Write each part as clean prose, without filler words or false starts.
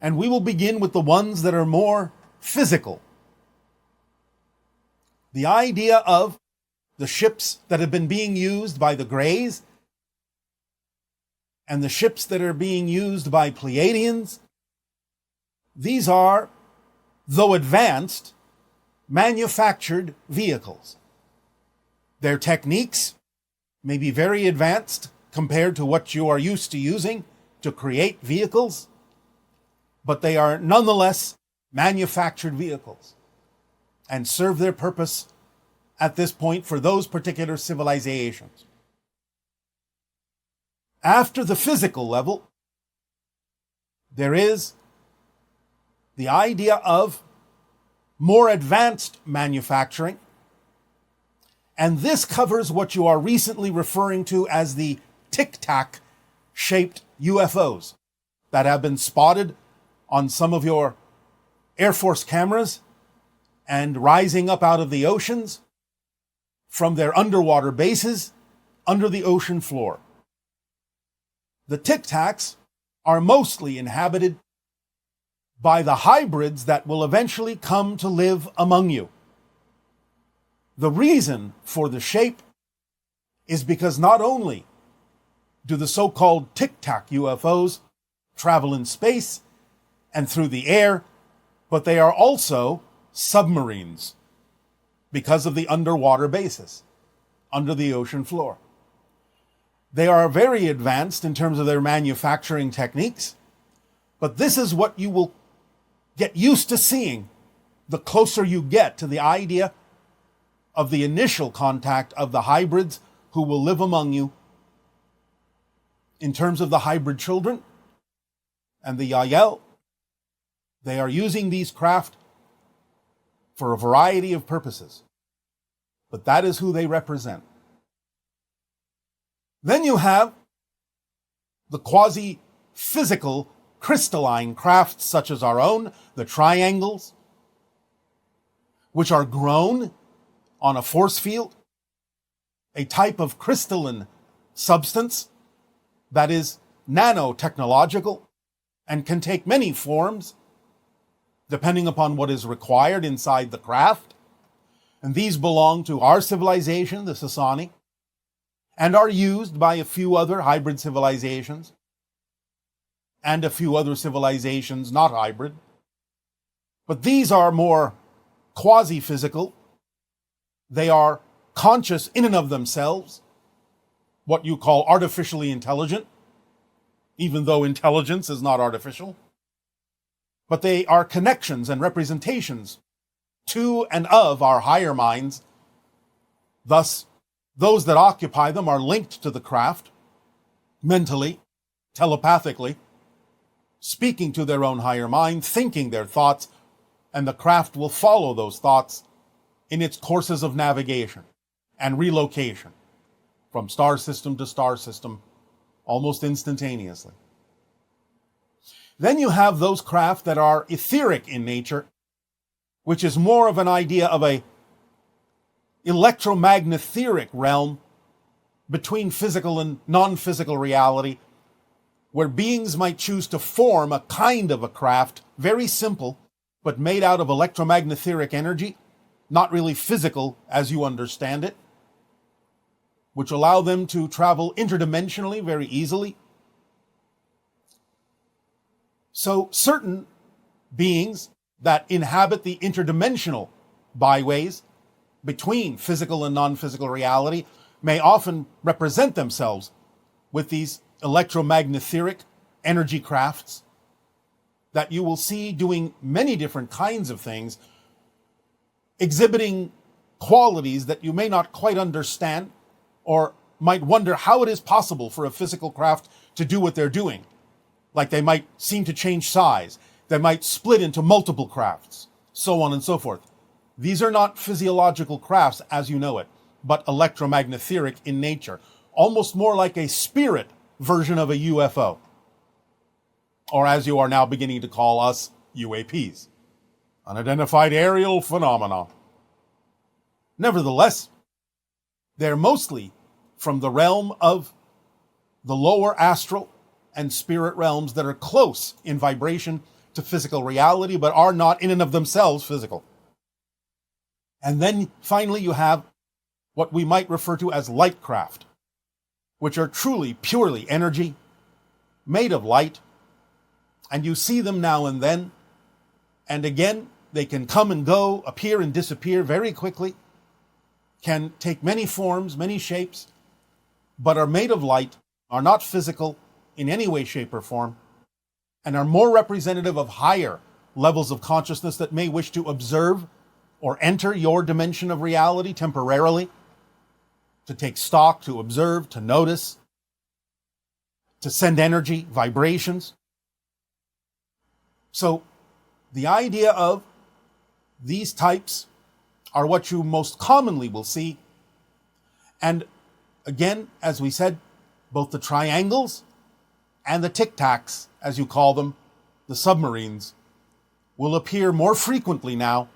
And we will begin with the ones that are more physical. The idea of the ships that have been being used by the Greys and the ships that are being used by Pleiadians, these are, though advanced, manufactured vehicles. Their techniques may be very advanced compared to what you are used to using to create vehicles, but they are nonetheless manufactured vehicles and serve their purpose at this point for those particular civilizations. After the physical level, there is the idea of more advanced manufacturing, and this covers what you are recently referring to as the tic-tac shaped UFOs that have been spotted on some of your Air Force cameras and rising up out of the oceans from their underwater bases under the ocean floor. The tic-tacs are mostly inhabited by the hybrids that will eventually come to live among you. The reason for the shape is because not only do the so-called tic-tac UFOs travel in space and through the air, but they are also submarines because of the underwater bases under the ocean floor. They are very advanced in terms of their manufacturing techniques, but this is what you will get used to seeing the closer you get to the idea of the initial contact of the hybrids who will live among you. In terms of the hybrid children and the Yael, they are using these craft for a variety of purposes, but that is who they represent. Then you have the quasi-physical crystalline crafts such as our own, the triangles, which are grown on a force field, a type of crystalline substance that is nanotechnological and can take many forms depending upon what is required inside the craft. And these belong to our civilization, the Sasani, and are used by a few other hybrid civilizations and a few other civilizations not hybrid. But these are more quasi-physical. They are conscious in and of themselves, what you call artificially intelligent, even though intelligence is not artificial. But they are connections and representations to and of our higher minds. Thus, those that occupy them are linked to the craft, mentally, telepathically, speaking to their own higher mind, thinking their thoughts, and the craft will follow those thoughts in its courses of navigation and relocation from star system to star system almost instantaneously. Then you have those craft that are etheric in nature, which is more of an idea of a electromagnetic realm between physical and non-physical reality, where beings might choose to form a kind of a craft, very simple, but made out of electromagnetic energy, not really physical as you understand it, which allow them to travel interdimensionally very easily. So certain beings that inhabit the interdimensional byways between physical and non-physical reality may often represent themselves with these electromagnetic energy crafts that you will see doing many different kinds of things, exhibiting qualities that you may not quite understand or might wonder how it is possible for a physical craft to do what they're doing. Like they might seem to change size. They might split into multiple crafts, so on and so forth. These are not physiological crafts as you know it, but electromagnetic in nature, almost more like a spirit version of a UFO. Or as you are now beginning to call us, UAPs, unidentified aerial phenomena. Nevertheless, they're mostly from the realm of the lower astral and spirit realms that are close in vibration to physical reality, but are not in and of themselves physical. And then finally, you have what we might refer to as light craft, which are truly, purely energy, made of light, and you see them now and then, and again, they can come and go, appear and disappear very quickly, can take many forms, many shapes, but are made of light, are not physical in any way, shape, or form, and are more representative of higher levels of consciousness that may wish to observe or enter your dimension of reality temporarily, to take stock, to observe, to notice, to send energy, vibrations. So the idea of these types are what you most commonly will see. And again, as we said, both the triangles and the tic-tacs, as you call them, the submarines, will appear more frequently now,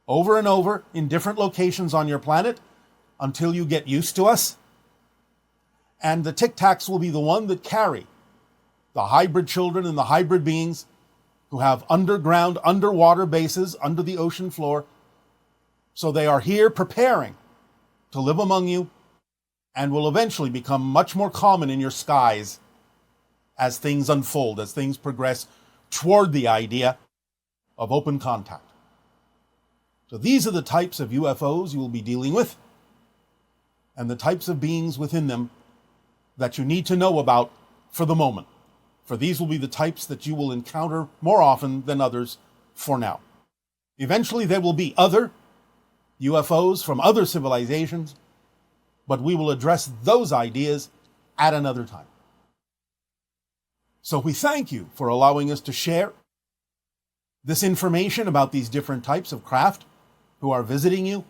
over and over in different locations on your planet, until you get used to us. And the tic-tacs will be the one that carry the hybrid children and the hybrid beings who have underground, underwater bases under the ocean floor. So they are here preparing to live among you and will eventually become much more common in your skies as things unfold, as things progress toward the idea of open contact. So these are the types of UFOs you will be dealing with, and the types of beings within them that you need to know about for the moment. For these will be the types that you will encounter more often than others for now. Eventually there will be other UFOs from other civilizations, but we will address those ideas at another time. So we thank you for allowing us to share this information about these different types of craft who are visiting you,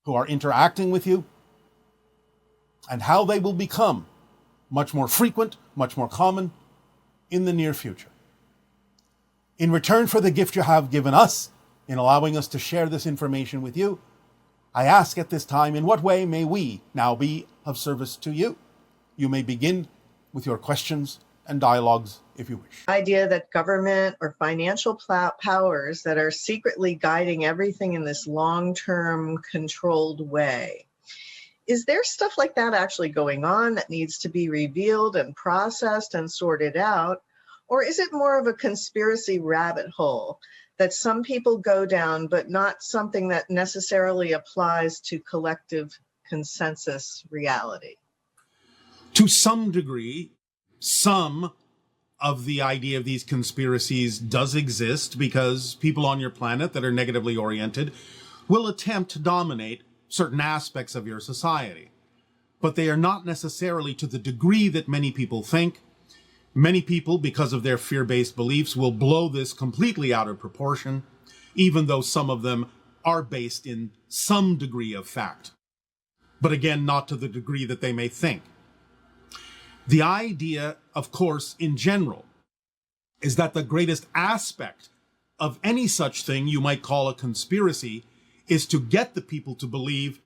who are interacting with you, and how they will become much more frequent, much more common in the near future. In return for the gift you have given us in allowing us to share this information with you, I ask at this time, in what way may we now be of service to you? You may begin with your questions and dialogues if you wish. Idea that government or financial powers that are secretly guiding everything in this long-term controlled way. Is there stuff like that actually going on that needs to be revealed and processed and sorted out? Or is it more of a conspiracy rabbit hole that some people go down, but not something that necessarily applies to collective consensus reality? To some degree, some of the idea of these conspiracies does exist because people on your planet that are negatively oriented will attempt to dominate certain aspects of your society. But they are not necessarily to the degree that many people think. Many people, because of their fear-based beliefs, will blow this completely out of proportion, even though some of them are based in some degree of fact. But again, not to the degree that they may think. The idea, of course, in general, is that the greatest aspect of any such thing you might call a conspiracy is to get the people to believe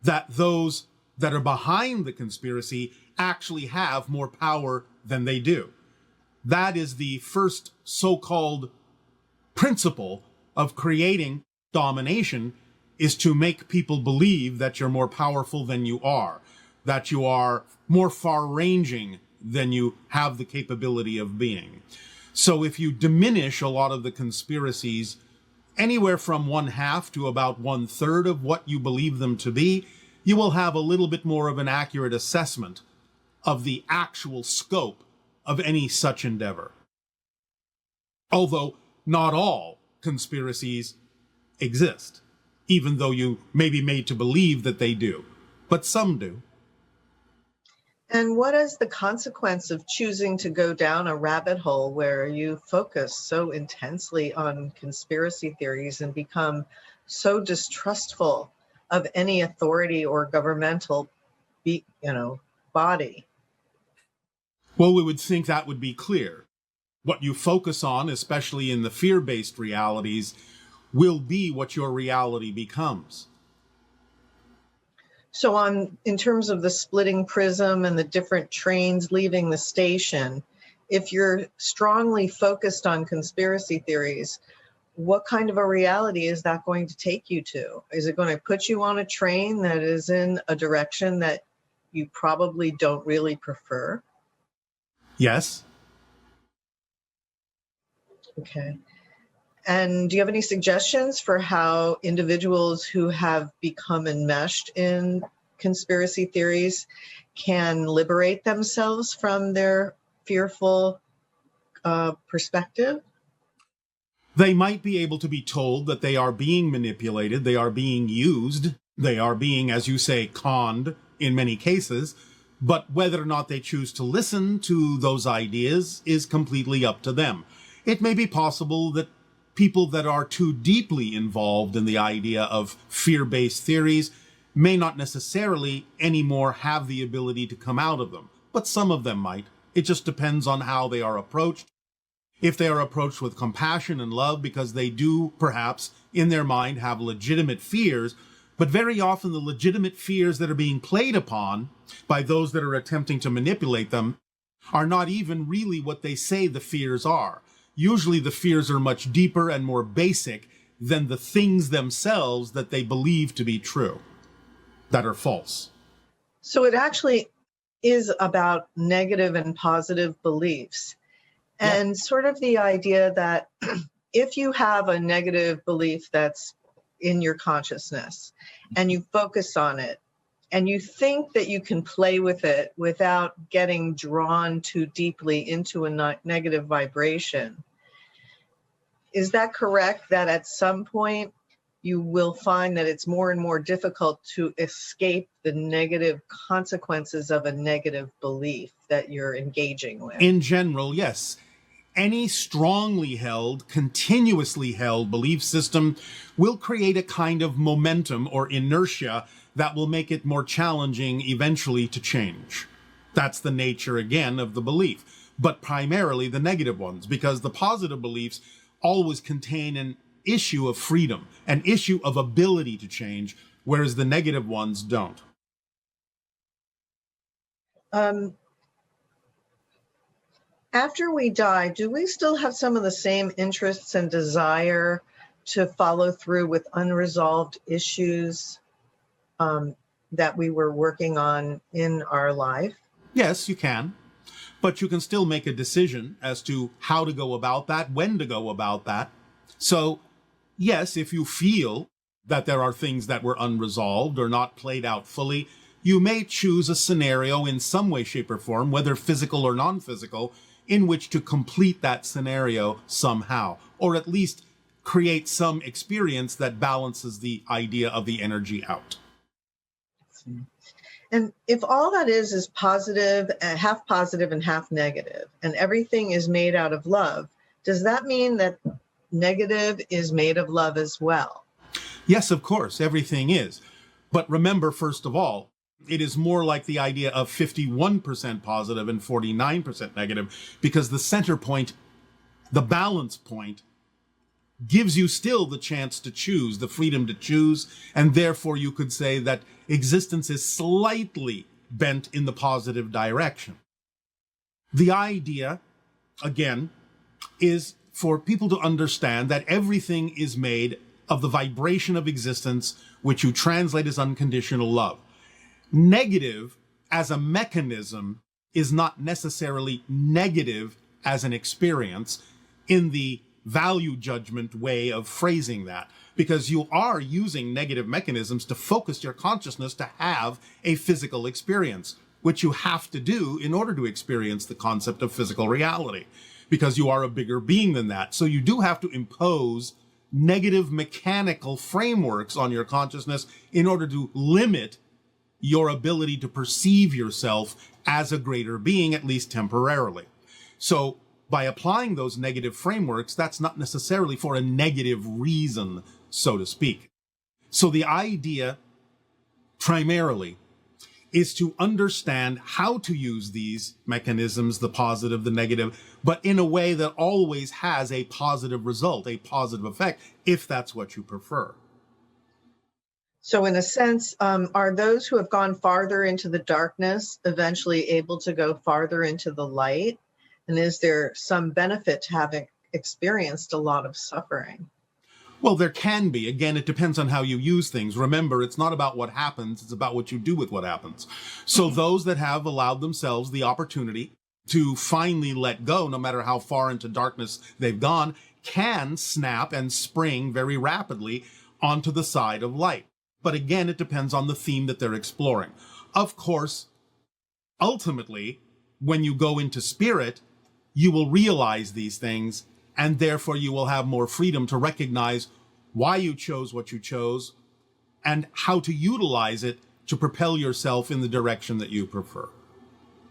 that those that are behind the conspiracy actually have more power than they do. That is the first so-called principle of creating domination, is to make people believe that you're more powerful than you are, that you are more far-ranging than you have the capability of being. So if you diminish a lot of the conspiracies anywhere from 1/2 to about 1/3 of what you believe them to be, you will have a little bit more of an accurate assessment of the actual scope of any such endeavor. Although not all conspiracies exist, even though you may be made to believe that they do, but some do. And what is the consequence of choosing to go down a rabbit hole where you focus so intensely on conspiracy theories and become so distrustful of any authority or governmental, body? Well, we would think that would be clear. What you focus on, especially in the fear-based realities, will be what your reality becomes. So in terms of the splitting prism and the different trains leaving the station, if you're strongly focused on conspiracy theories, what kind of a reality is that going to take you to? Is it going to put you on a train that is in a direction that you probably don't really prefer? Yes. Okay. And do you have any suggestions for how individuals who have become enmeshed in conspiracy theories can liberate themselves from their fearful perspective? They might be able to be told that they are being manipulated, they are being used, they are being, as you say, conned in many cases, but whether or not they choose to listen to those ideas is completely up to them. It may be possible that people that are too deeply involved in the idea of fear-based theories may not necessarily anymore have the ability to come out of them, but some of them might. It just depends on how they are approached. If they are approached with compassion and love, because they do perhaps in their mind have legitimate fears, but very often the legitimate fears that are being played upon by those that are attempting to manipulate them are not even really what they say the fears are. Usually the fears are much deeper and more basic than the things themselves that they believe to be true, that are false. So it actually is about negative and positive beliefs. And sort of the idea that if you have a negative belief that's in your consciousness and you focus on it and you think that you can play with it without getting drawn too deeply into a negative vibration, is that correct that at some point you will find that it's more and more difficult to escape the negative consequences of a negative belief that you're engaging with? In general, yes. Any strongly held, continuously held belief system will create a kind of momentum or inertia that will make it more challenging eventually to change. That's the nature, again, of the belief, but primarily the negative ones, because the positive beliefs always contain an issue of freedom, an issue of ability to change, whereas the negative ones don't. After we die, do we still have some of the same interests and desire to follow through with unresolved issues that we were working on in our life? Yes, you can. But you can still make a decision as to how to go about that, when to go about that. So, yes, if you feel that there are things that were unresolved or not played out fully, you may choose a scenario in some way, shape, or form, whether physical or non-physical, in which to complete that scenario somehow, or at least create some experience that balances the idea of the energy out. And if all that is positive, half positive and half negative, and everything is made out of love, does that mean that negative is made of love as well? Yes, of course, everything is. But remember, first of all, it is more like the idea of 51% positive and 49% negative, because the center point, the balance point, gives you still the chance to choose, the freedom to choose, and therefore you could say that existence is slightly bent in the positive direction. The idea, again, is for people to understand that everything is made of the vibration of existence, which you translate as unconditional love. Negative as a mechanism is not necessarily negative as an experience in the value judgment way of phrasing that, because you are using negative mechanisms to focus your consciousness to have a physical experience, which you have to do in order to experience the concept of physical reality, because you are a bigger being than that. So you do have to impose negative mechanical frameworks on your consciousness in order to limit your ability to perceive yourself as a greater being, at least temporarily. So by applying those negative frameworks, that's not necessarily for a negative reason, so to speak. So the idea primarily is to understand how to use these mechanisms, the positive, the negative, but in a way that always has a positive result, a positive effect, if that's what you prefer. So in a sense, are those who have gone farther into the darkness eventually able to go farther into the light? And is there some benefit to having experienced a lot of suffering? Well, there can be. Again, it depends on how you use things. Remember, it's not about what happens, it's about what you do with what happens. So those that have allowed themselves the opportunity to finally let go, no matter how far into darkness they've gone, can snap and spring very rapidly onto the side of light. But again, it depends on the theme that they're exploring. Of course, ultimately, when you go into spirit, you will realize these things, and therefore you will have more freedom to recognize why you chose what you chose and how to utilize it to propel yourself in the direction that you prefer.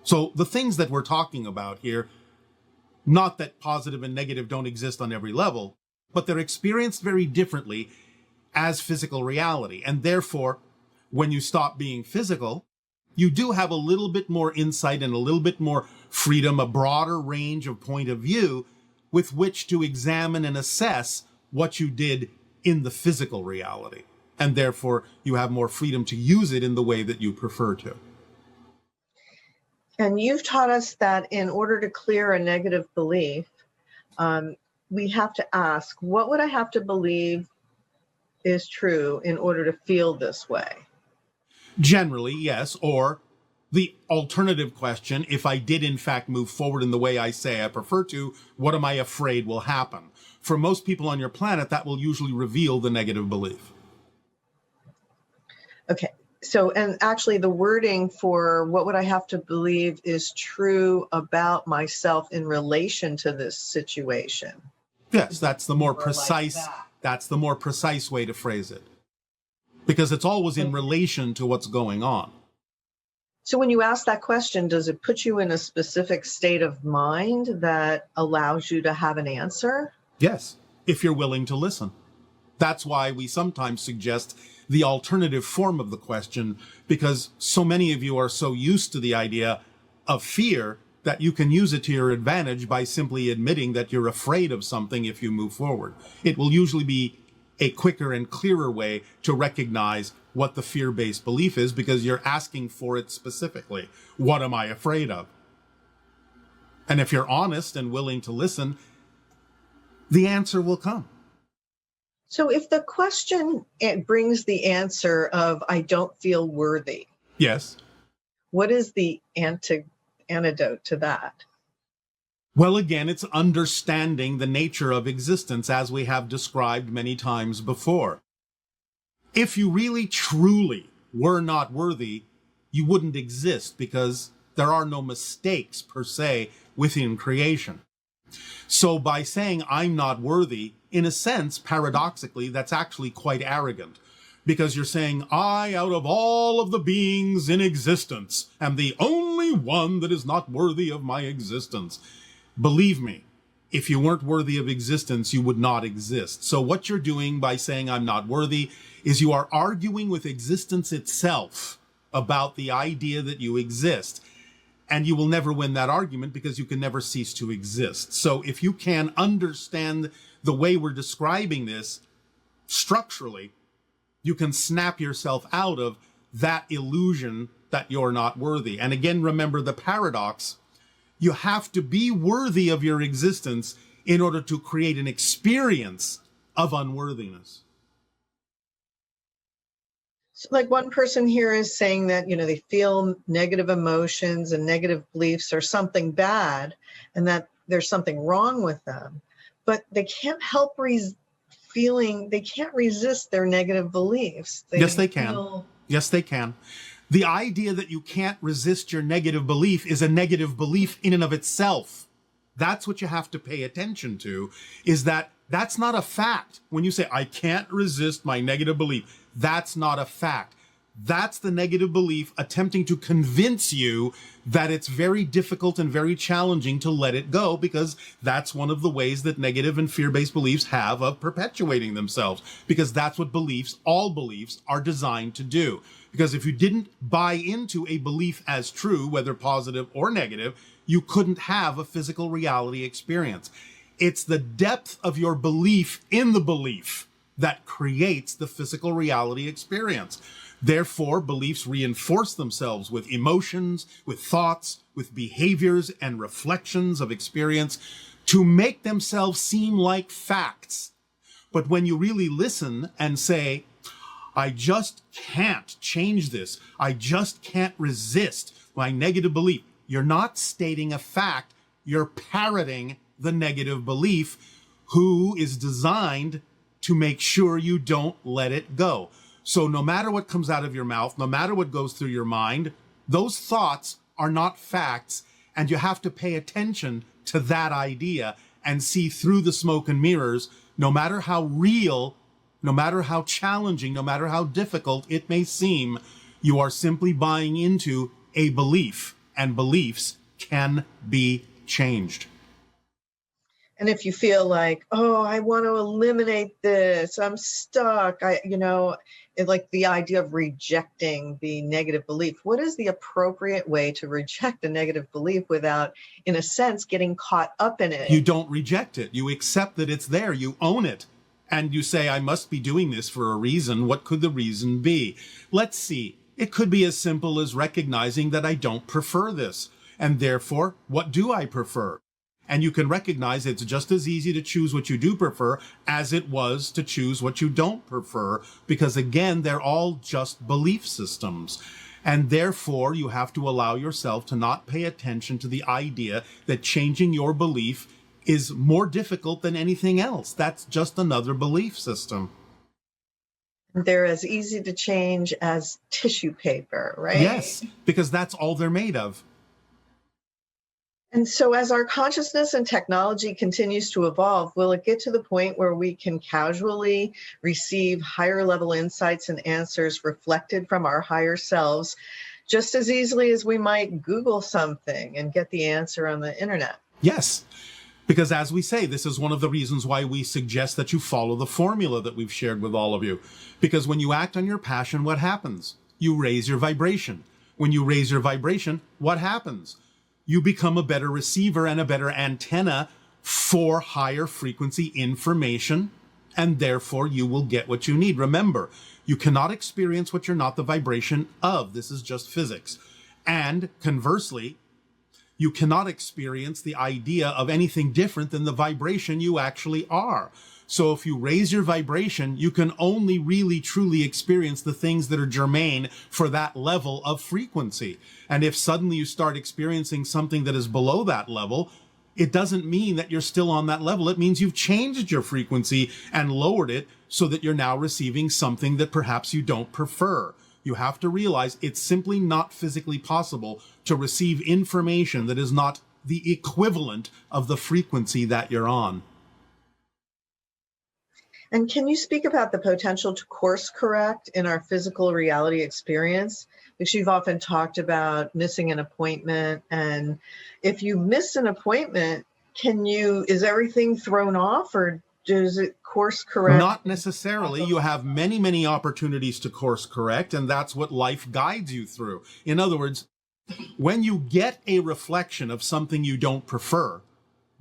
So the things that we're talking about here, not that positive and negative don't exist on every level, but they're experienced very differently as physical reality. And therefore, when you stop being physical, you do have a little bit more insight and a little bit more freedom, a broader range of point of view with which to examine and assess what you did in the physical reality. And therefore, you have more freedom to use it in the way that you prefer to. And you've taught us that in order to clear a negative belief, we have to ask, what would I have to believe is true in order to feel this way? Generally, yes. Or the alternative question, if I did in fact move forward in the way I say I prefer to, what am I afraid will happen? For most people on your planet, that will usually reveal the negative belief. Okay. So, and actually the wording for what would I have to believe is true about myself in relation to this situation. Yes, that's the more precise, that's the more precise way to phrase it. Because it's always in relation to what's going on. So when you ask that question, does it put you in a specific state of mind that allows you to have an answer? Yes, if you're willing to listen. That's why we sometimes suggest the alternative form of the question, because so many of you are so used to the idea of fear that you can use it to your advantage by simply admitting that you're afraid of something if you move forward. It will usually be a quicker and clearer way to recognize what the fear-based belief is, because you're asking for it specifically. What am I afraid of? And if you're honest and willing to listen, the answer will come. So if the question it brings the answer of I don't feel worthy. Yes. What is the antidote to that? Well, again, it's understanding the nature of existence as we have described many times before. If you really, truly were not worthy, you wouldn't exist, because there are no mistakes per se within creation. So by saying I'm not worthy, in a sense, paradoxically, that's actually quite arrogant, because you're saying I, out of all of the beings in existence, am the only one that is not worthy of my existence. Believe me, if you weren't worthy of existence, you would not exist. So what you're doing by saying I'm not worthy is you are arguing with existence itself about the idea that you exist. And you will never win that argument, because you can never cease to exist. So if you can understand the way we're describing this structurally, you can snap yourself out of that illusion that you're not worthy. And again, remember the paradox. You have to be worthy of your existence in order to create an experience of unworthiness. So like one person here is saying that, they feel negative emotions and negative beliefs are something bad and that there's something wrong with them, but they can't help they can't resist their negative beliefs. Yes, they can. Yes, they can. The idea that you can't resist your negative belief is a negative belief in and of itself. That's what you have to pay attention to, is that that's not a fact. When you say, I can't resist my negative belief, that's not a fact. That's the negative belief attempting to convince you that it's very difficult and very challenging to let it go, because that's one of the ways that negative and fear-based beliefs have of perpetuating themselves, because that's what all beliefs are designed to do. Because if you didn't buy into a belief as true, whether positive or negative, you couldn't have a physical reality experience. It's the depth of your belief in the belief that creates the physical reality experience. Therefore, beliefs reinforce themselves with emotions, with thoughts, with behaviors and reflections of experience to make themselves seem like facts. But when you really listen and say, I just can't change this, I just can't resist my negative belief, you're not stating a fact, you're parroting the negative belief, who is designed to make sure you don't let it go. So no matter what comes out of your mouth, no matter what goes through your mind, those thoughts are not facts, and you have to pay attention to that idea and see through the smoke and mirrors, no matter how real, no matter how challenging, no matter how difficult it may seem, you are simply buying into a belief, and beliefs can be changed. And if you feel like, oh, I want to eliminate this, I'm stuck, like the idea of rejecting the negative belief, what is the appropriate way to reject a negative belief without, in a sense, getting caught up in it? You don't reject it. You accept that it's there. You own it. And you say, I must be doing this for a reason. What could the reason be? Let's see. It could be as simple as recognizing that I don't prefer this. And therefore, what do I prefer? And you can recognize it's just as easy to choose what you do prefer as it was to choose what you don't prefer, because again, they're all just belief systems. And therefore, you have to allow yourself to not pay attention to the idea that changing your belief is more difficult than anything else. That's just another belief system. They're as easy to change as tissue paper, right? Yes, because that's all they're made of. And so as our consciousness and technology continues to evolve, will it get to the point where we can casually receive higher level insights and answers reflected from our higher selves just as easily as we might Google something and get the answer on the internet? Yes, because as we say, this is one of the reasons why we suggest that you follow the formula that we've shared with all of you. Because when you act on your passion, what happens? You raise your vibration. When you raise your vibration, what happens? You become a better receiver and a better antenna for higher frequency information, and therefore you will get what you need. Remember, you cannot experience what you're not the vibration of. This is just physics. And conversely, you cannot experience the idea of anything different than the vibration you actually are. So if you raise your vibration, you can only really truly experience the things that are germane for that level of frequency. And if suddenly you start experiencing something that is below that level, it doesn't mean that you're still on that level. It means you've changed your frequency and lowered it so that you're now receiving something that perhaps you don't prefer. You have to realize it's simply not physically possible to receive information that is not the equivalent of the frequency that you're on. And can you speak about the potential to course correct in our physical reality experience? Because you've often talked about missing an appointment. And if you miss an appointment, is everything thrown off, or does it course correct? Not necessarily. You have many, many opportunities to course correct, and that's what life guides you through. In other words, when you get a reflection of something you don't prefer,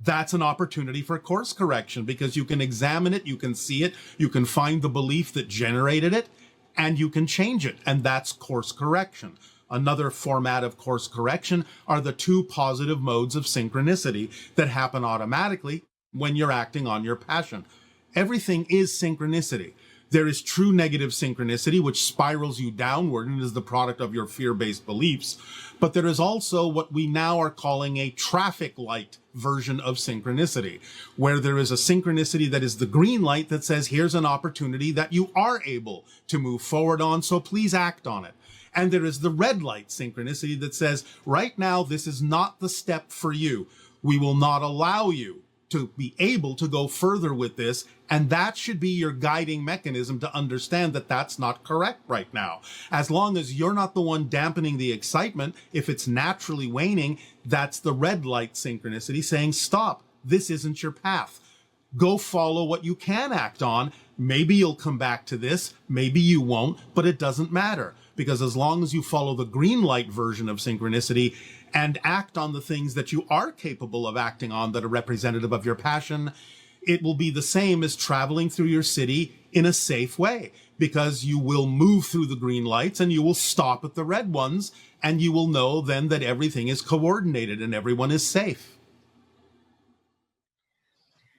that's an opportunity for course correction, because you can examine it, you can see it, you can find the belief that generated it, and you can change it. And that's course correction. Another format of course correction are the two positive modes of synchronicity that happen automatically when you're acting on your passion. Everything is synchronicity. There is true negative synchronicity, which spirals you downward and is the product of your fear-based beliefs. But there is also what we now are calling a traffic light version of synchronicity, where there is a synchronicity that is the green light that says, here's an opportunity that you are able to move forward on, so please act on it. And there is the red light synchronicity that says, right now, this is not the step for you. We will not allow you to be able to go further with this, and that should be your guiding mechanism to understand that that's not correct right now. As long as you're not the one dampening the excitement, if it's naturally waning, that's the red light synchronicity saying, stop, this isn't your path. Go follow what you can act on. Maybe you'll come back to this, maybe you won't, but it doesn't matter, because as long as you follow the green light version of synchronicity and act on the things that you are capable of acting on that are representative of your passion, it will be the same as traveling through your city in a safe way, because you will move through the green lights and you will stop at the red ones, and you will know then that everything is coordinated and everyone is safe.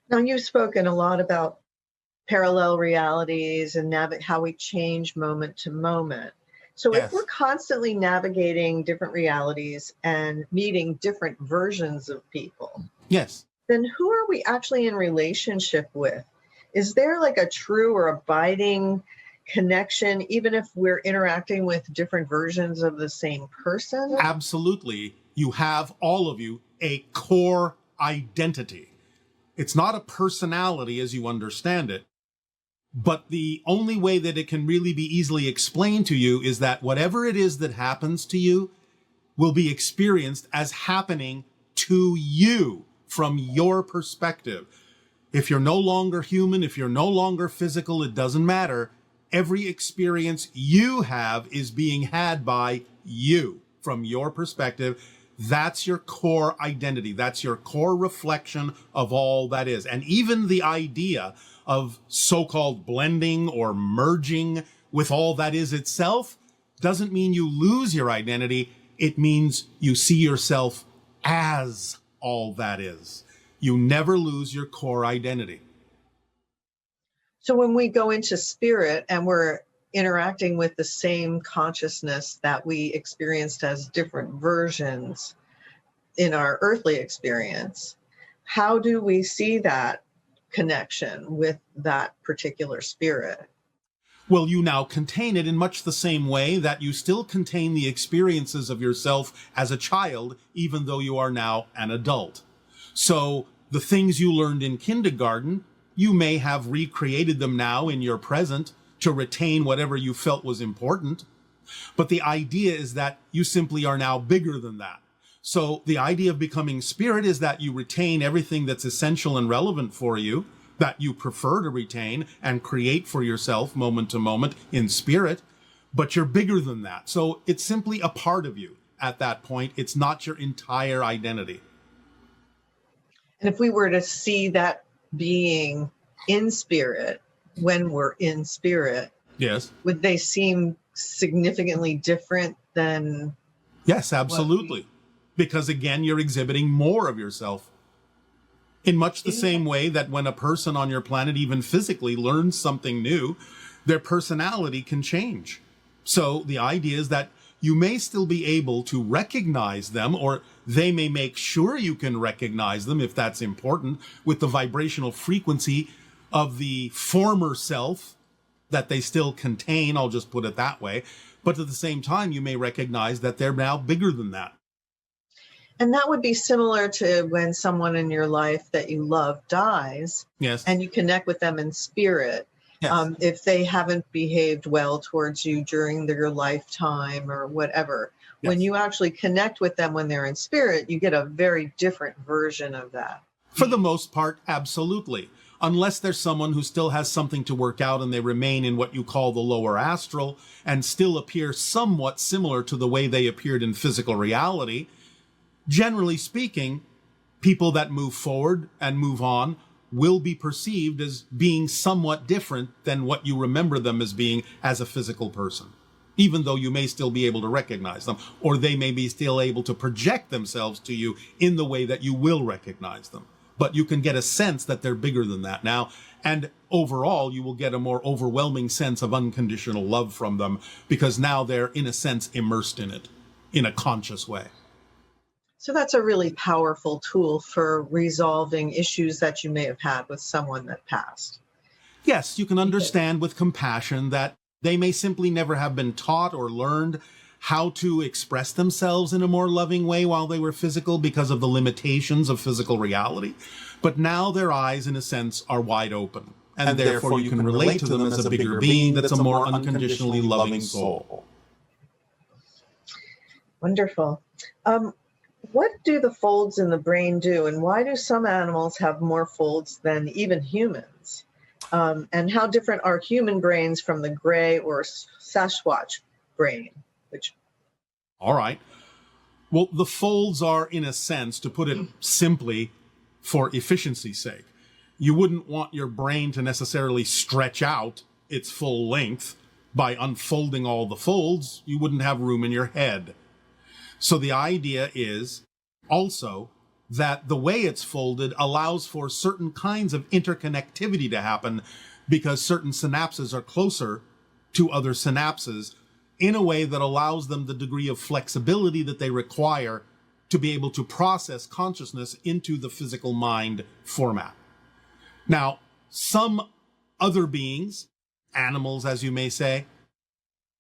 Now, you've spoken a lot about parallel realities and how we change moment to moment. So if we're Yes. constantly navigating different realities and meeting different versions of people, Yes. then who are we actually in relationship with? Is there like a true or abiding connection, even if we're interacting with different versions of the same person? Absolutely. You have, all of you, a core identity. It's not a personality as you understand it, but the only way that it can really be easily explained to you is that whatever it is that happens to you will be experienced as happening to you from your perspective. If you're no longer human, if you're no longer physical, it doesn't matter. Every experience you have is being had by you from your perspective. That's your core identity. That's your core reflection of all that is. And even the idea of so-called blending or merging with all that is itself doesn't mean you lose your identity. It means you see yourself as all that is. You never lose your core identity. So when we go into spirit and we're interacting with the same consciousness that we experienced as different versions in our earthly experience, how do we see that connection with that particular spirit? Well, you now contain it in much the same way that you still contain the experiences of yourself as a child, even though you are now an adult. So the things you learned in kindergarten, you may have recreated them now in your present to retain whatever you felt was important. But the idea is that you simply are now bigger than that. So the idea of becoming spirit is that you retain everything that's essential and relevant for you, that you prefer to retain and create for yourself moment to moment in spirit, but you're bigger than that. So it's simply a part of you at that point. It's not your entire identity. And if we were to see that being in spirit when we're in spirit, Yes. would they seem significantly different than Yes, absolutely. Because again, you're exhibiting more of yourself. In much the same way that when a person on your planet, even physically, learns something new, their personality can change. So the idea is that you may still be able to recognize them, or they may make sure you can recognize them if that's important, with the vibrational frequency of the former self that they still contain, I'll just put it that way. But at the same time, you may recognize that they're now bigger than that. And that would be similar to when someone in your life that you love dies. Yes. And you connect with them in spirit. Yes. If they haven't behaved well towards you during their lifetime or whatever, Yes. when you actually connect with them when they're in spirit, you get a very different version of that. For the most part, absolutely. Unless there's someone who still has something to work out and they remain in what you call the lower astral and still appear somewhat similar to the way they appeared in physical reality. Generally speaking, people that move forward and move on will be perceived as being somewhat different than what you remember them as being as a physical person, even though you may still be able to recognize them, or they may be still able to project themselves to you in the way that you will recognize them. But you can get a sense that they're bigger than that now, and overall you will get a more overwhelming sense of unconditional love from them, because now they're, in a sense, immersed in it in a conscious way. So that's a really powerful tool for resolving issues that you may have had with someone that passed. Yes, you can understand with compassion that they may simply never have been taught or learned how to express themselves in a more loving way while they were physical because of the limitations of physical reality. But now their eyes, in a sense, are wide open. And therefore you can relate to them as a bigger being that's a more unconditionally loving soul. Wonderful. What do the folds in the brain do, and why do some animals have more folds than even humans? And how different are human brains from the gray or Sasquatch brain? All right. Well, the folds are, in a sense, to put it simply, for efficiency's sake. you wouldn't want your brain to necessarily stretch out its full length by unfolding all the folds. You wouldn't have room in your head. So the idea is also that the way it's folded allows for certain kinds of interconnectivity to happen because certain synapses are closer to other synapses in a way that allows them the degree of flexibility that they require to be able to process consciousness into the physical mind format. Now, some other beings, animals, as you may say,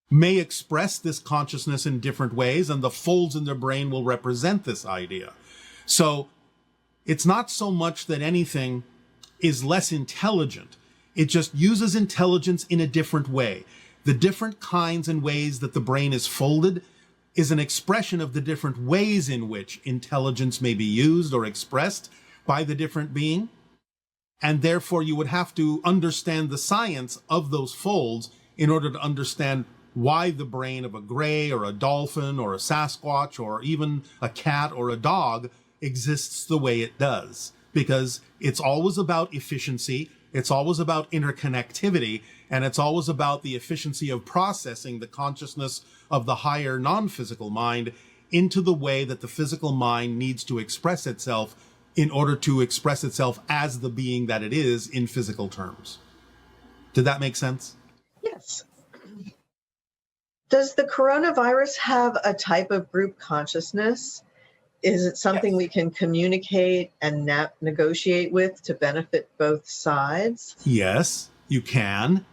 may express this consciousness in different ways, and the folds in their brain will represent this idea. So it's not so much that anything is less intelligent. It just uses intelligence in a different way. The different kinds and ways that the brain is folded is an expression of the different ways in which intelligence may be used or expressed by the different being. And therefore, you would have to understand the science of those folds in order to understand why the brain of a gray or a dolphin or a Sasquatch or even a cat or a dog exists the way it does. Because it's always about efficiency, it's always about interconnectivity, and it's always about the efficiency of processing the consciousness of the higher non-physical mind into the way that the physical mind needs to express itself in order to express itself as the being that it is in physical terms. Did that make sense? Yes. Does the coronavirus have a type of group consciousness? Is it something we can communicate and negotiate with to benefit both sides? Yes, you can.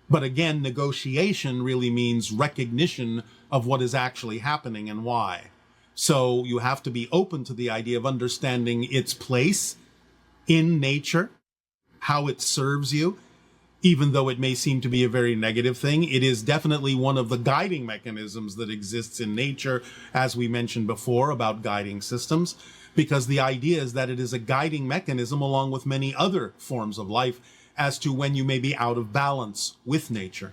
But again, negotiation really means recognition of what is actually happening and why. So you have to be open to the idea of understanding its place in nature, how it serves you. Even though it may seem to be a very negative thing, it is definitely one of the guiding mechanisms that exists in nature, as we mentioned before about guiding systems, because the idea is that it is a guiding mechanism along with many other forms of life as to when you may be out of balance with nature.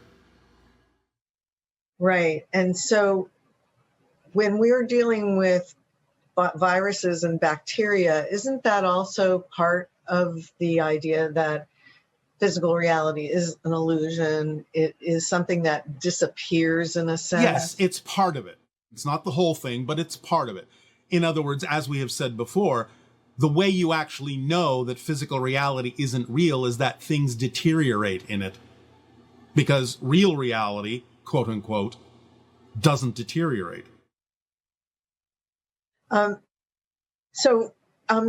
Right. And so when we're dealing with viruses and bacteria, isn't that also part of the idea that physical reality is an illusion? It is something that disappears in a sense? Yes, it's part of it. It's not the whole thing, but it's part of it. In other words, as we have said before, the way you actually know that physical reality isn't real is that things deteriorate in it. Because real reality, quote unquote, doesn't deteriorate.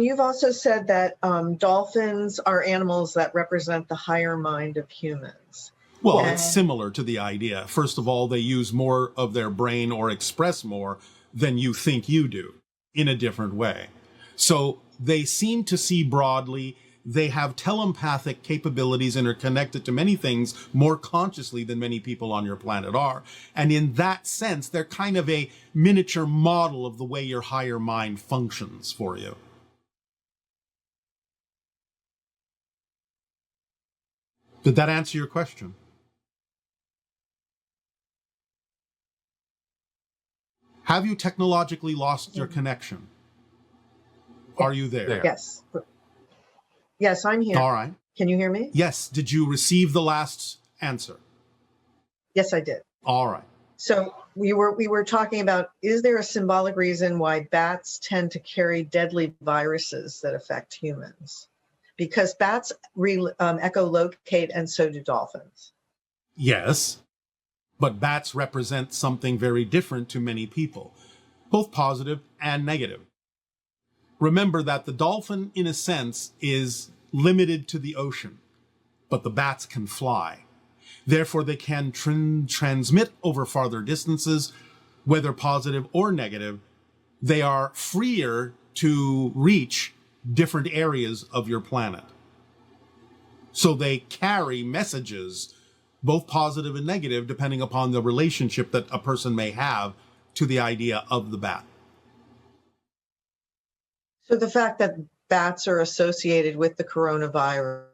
You've also said that dolphins are animals that represent the higher mind of humans. Well, it's similar to the idea. First of all, they use more of their brain or express more than you think you do in a different way. So they seem to see broadly. They have telepathic capabilities and are connected to many things more consciously than many people on your planet are. And in that sense, they're kind of a miniature model of the way your higher mind functions for you. Did that answer your question? Have you technologically lost your connection? Are you there? Yes. Yes, I'm here. All right. Can you hear me? Yes. Did you receive the last answer? Yes, I did. All right. So we were talking about, is there a symbolic reason why bats tend to carry deadly viruses that affect humans? Because bats echolocate, and so do dolphins. Yes, but bats represent something very different to many people, both positive and negative. Remember that the dolphin, in a sense, is limited to the ocean, but the bats can fly. Therefore, they can transmit over farther distances, whether positive or negative. They are freer to reach different areas of your planet. So they carry messages, both positive and negative, depending upon the relationship that a person may have to the idea of the bat. So the fact that bats are associated with the coronavirus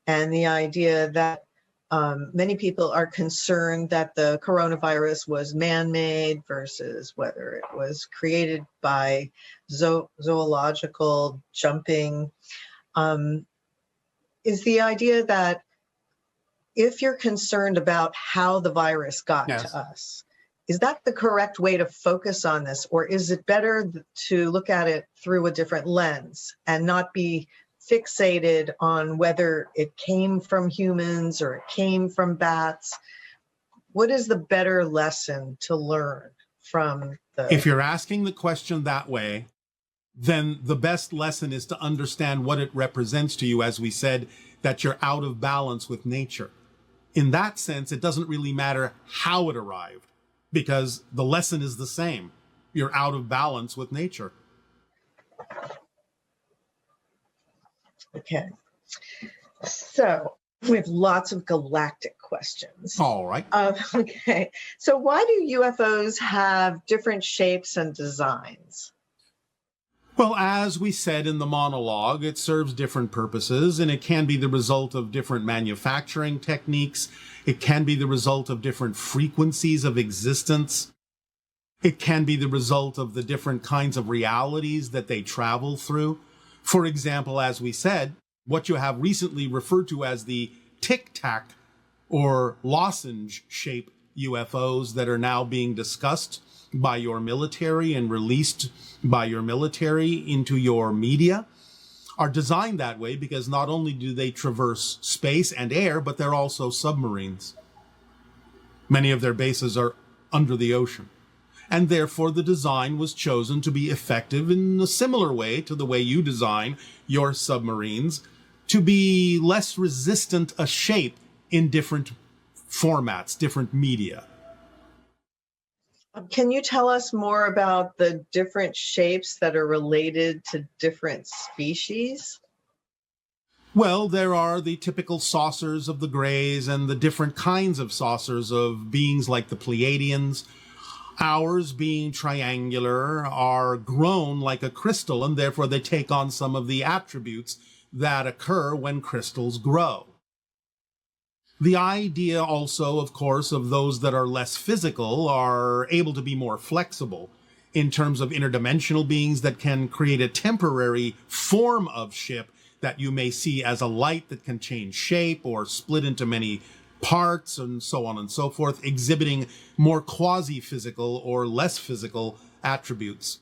and the idea that Many people are concerned that the coronavirus was man-made versus whether it was created by zoological jumping. Is the idea that if you're concerned about how the virus got Yes. to us, is that the correct way to focus on this? Or is it better to look at it through a different lens and not be fixated on whether it came from humans or it came from bats? What is the better lesson to learn from the... If you're asking the question that way, then the best lesson is to understand what it represents to you, as we said, that you're out of balance with nature. In that sense, it doesn't really matter how it arrived, because the lesson is the same. You're out of balance with nature. Okay. So we have lots of galactic questions. All right. Okay. So why do UFOs have different shapes and designs? Well, as we said in the monologue, it serves different purposes, and it can be the result of different manufacturing techniques. It can be the result of different frequencies of existence. It can be the result of the different kinds of realities that they travel through. For example, as we said, what you have recently referred to as the tic-tac or lozenge-shaped UFOs that are now being discussed by your military and released by your military into your media are designed that way because not only do they traverse space and air, but they're also submarines. Many of their bases are under the ocean. And therefore the design was chosen to be effective in a similar way to the way you design your submarines, to be less resistant a shape in different formats, different media. Can you tell us more about the different shapes that are related to different species? Well, there are the typical saucers of the Greys and the different kinds of saucers of beings like the Pleiadians. Ours, being triangular, are grown like a crystal, and therefore they take on some of the attributes that occur when crystals grow. The idea also, of course, of those that are less physical are able to be more flexible in terms of interdimensional beings that can create a temporary form of ship that you may see as a light that can change shape or split into many parts and so on and so forth, exhibiting more quasi-physical or less physical attributes.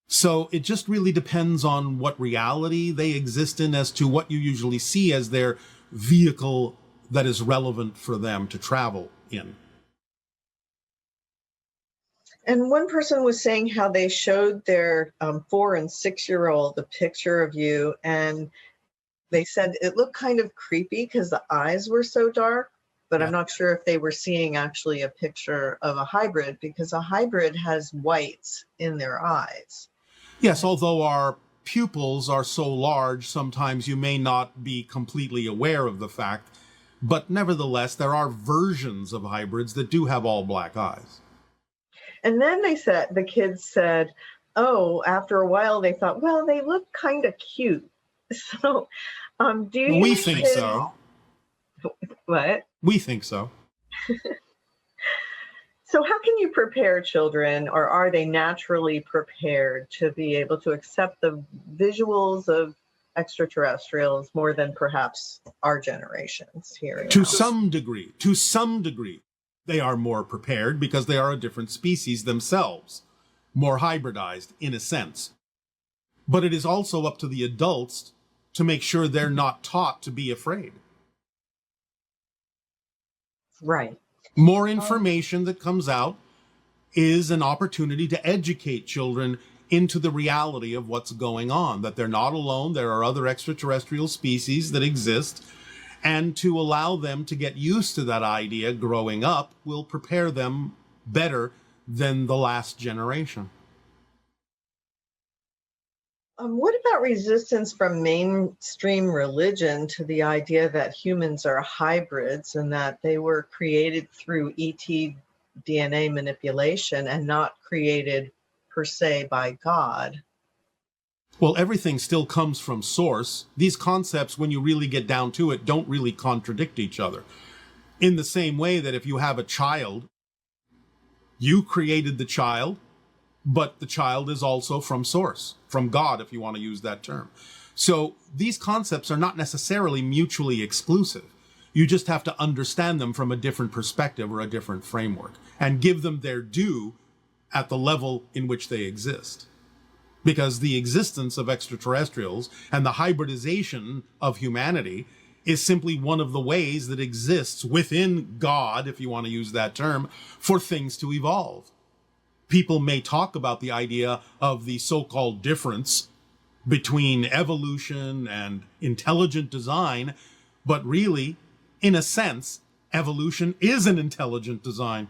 So it just really depends on what reality they exist in as to what you usually see as their vehicle that is relevant for them to travel in. And one person was saying how they showed their 4 and 6-year-old a picture of you, and they said it looked kind of creepy because the eyes were so dark, but I'm not sure if they were seeing actually a picture of a hybrid, because a hybrid has whites in their eyes. Yes, although our pupils are so large, sometimes you may not be completely aware of the fact, but nevertheless, there are versions of hybrids that do have all black eyes. And then the kids said, oh, after a while they thought, well, they look kind of cute. So do you... We think so. What? We think so. So how can you prepare children, or are they naturally prepared to be able to accept the visuals of extraterrestrials more than perhaps our generations here? To some degree, they are more prepared because they are a different species themselves, more hybridized in a sense. But it is also up to the adults to make sure they're not taught to be afraid. Right. More information that comes out is an opportunity to educate children into the reality of what's going on, that they're not alone, there are other extraterrestrial species that exist, and to allow them to get used to that idea growing up will prepare them better than the last generation. What about resistance from mainstream religion to the idea that humans are hybrids and that they were created through ET DNA manipulation and not created per se by God? Well, everything still comes from source. These concepts, when you really get down to it, don't really contradict each other. In the same way that if you have a child, you created the child, but the child is also from source, from God, if you want to use that term. So these concepts are not necessarily mutually exclusive. You just have to understand them from a different perspective or a different framework and give them their due at the level in which they exist. Because the existence of extraterrestrials and the hybridization of humanity is simply one of the ways that exists within God, if you want to use that term, for things to evolve. People may talk about the idea of the so-called difference between evolution and intelligent design, but really, in a sense, evolution is an intelligent design.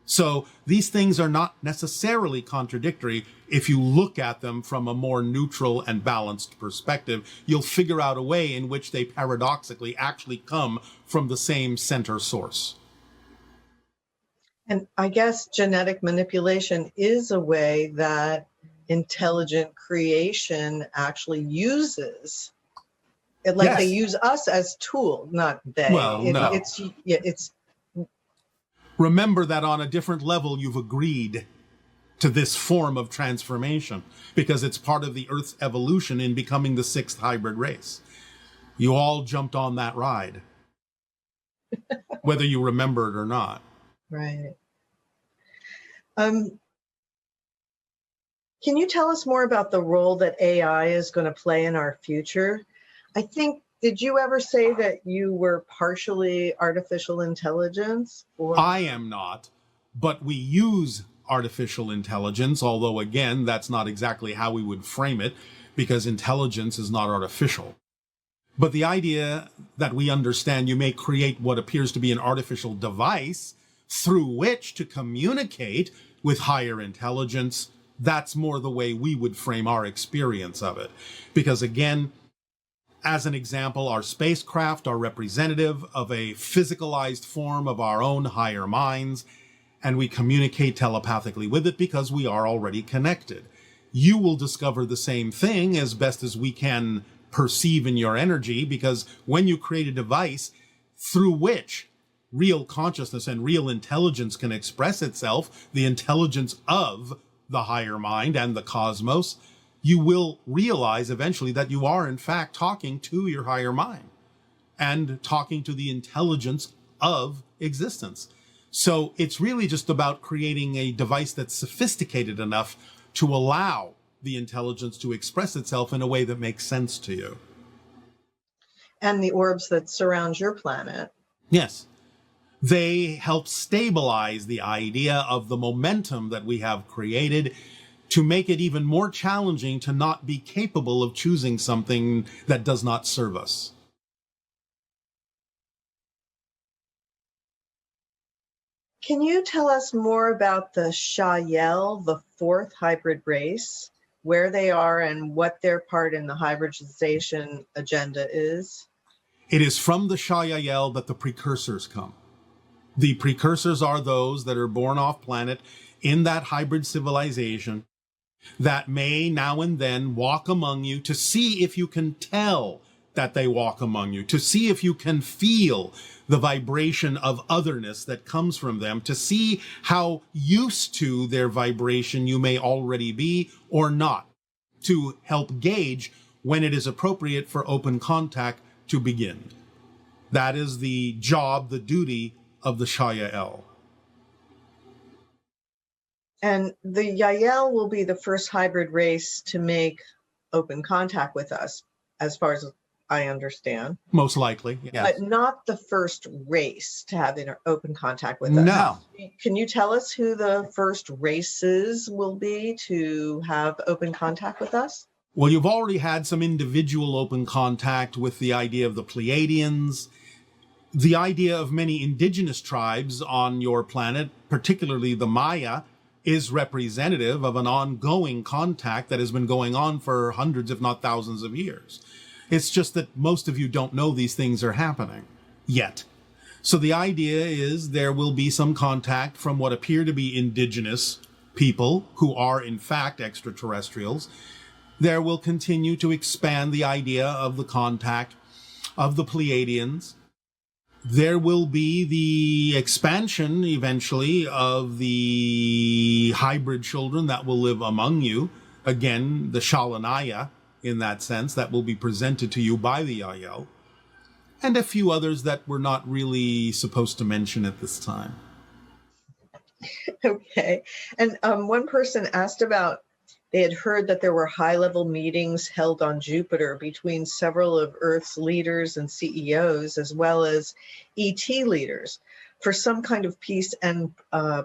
So these things are not necessarily contradictory. If you look at them from a more neutral and balanced perspective, you'll figure out a way in which they paradoxically actually come from the same center source. And I guess genetic manipulation is a way that intelligent creation actually uses. Like they use us as tool, not they. Well, no. It's Remember that on a different level, you've agreed to this form of transformation because it's part of the Earth's evolution in becoming the sixth hybrid race. You all jumped on that ride, whether you remember it or not. Right. Can you tell us more about the role that AI is going to play in our future? I think, did you ever say that you were partially artificial intelligence? Or? I am not, but we use artificial intelligence, although again, that's not exactly how we would frame it, because intelligence is not artificial. But the idea that we understand you may create what appears to be an artificial device through which to communicate with higher intelligence, that's more the way we would frame our experience of it. Because again, as an example, our spacecraft are representative of a physicalized form of our own higher minds, and we communicate telepathically with it because we are already connected. You will discover the same thing as best as we can perceive in your energy, because when you create a device through which real consciousness and real intelligence can express itself, the intelligence of the higher mind and the cosmos, you will realize eventually that you are in fact talking to your higher mind and talking to the intelligence of existence. So it's really just about creating a device that's sophisticated enough to allow the intelligence to express itself in a way that makes sense to you. And the orbs that surround your planet. Yes. They help stabilize the idea of the momentum that we have created to make it even more challenging to not be capable of choosing something that does not serve us. Can you tell us more about the Shayel, the fourth hybrid race, where they are and what their part in the hybridization agenda is? It is from the Shayel that the precursors come. The precursors are those that are born off planet in that hybrid civilization that may now and then walk among you to see if you can tell that they walk among you, to see if you can feel the vibration of otherness that comes from them, to see how used to their vibration you may already be or not, to help gauge when it is appropriate for open contact to begin. That is the job, the duty of the Shayel. And the Yael will be the first hybrid race to make open contact with us, as far as I understand. Most likely, yes. But not the first race to have open contact with us. No. Can you tell us who the first races will be to have open contact with us? Well, you've already had some individual open contact with the idea of the Pleiadians. The idea of many indigenous tribes on your planet, particularly the Maya, is representative of an ongoing contact that has been going on for hundreds, if not thousands of years. It's just that most of you don't know these things are happening yet. So the idea is there will be some contact from what appear to be indigenous people who are in fact extraterrestrials. There will continue to expand the idea of the contact of the Pleiadians. There will be the expansion eventually of the hybrid children that will live among you. Again, the Shalanaya, in that sense, that will be presented to you by the Yael. And a few others that we're not really supposed to mention at this time. Okay. And one person asked about, they had heard that there were high-level meetings held on Jupiter between several of Earth's leaders and CEOs, as well as ET leaders, for some kind of peace and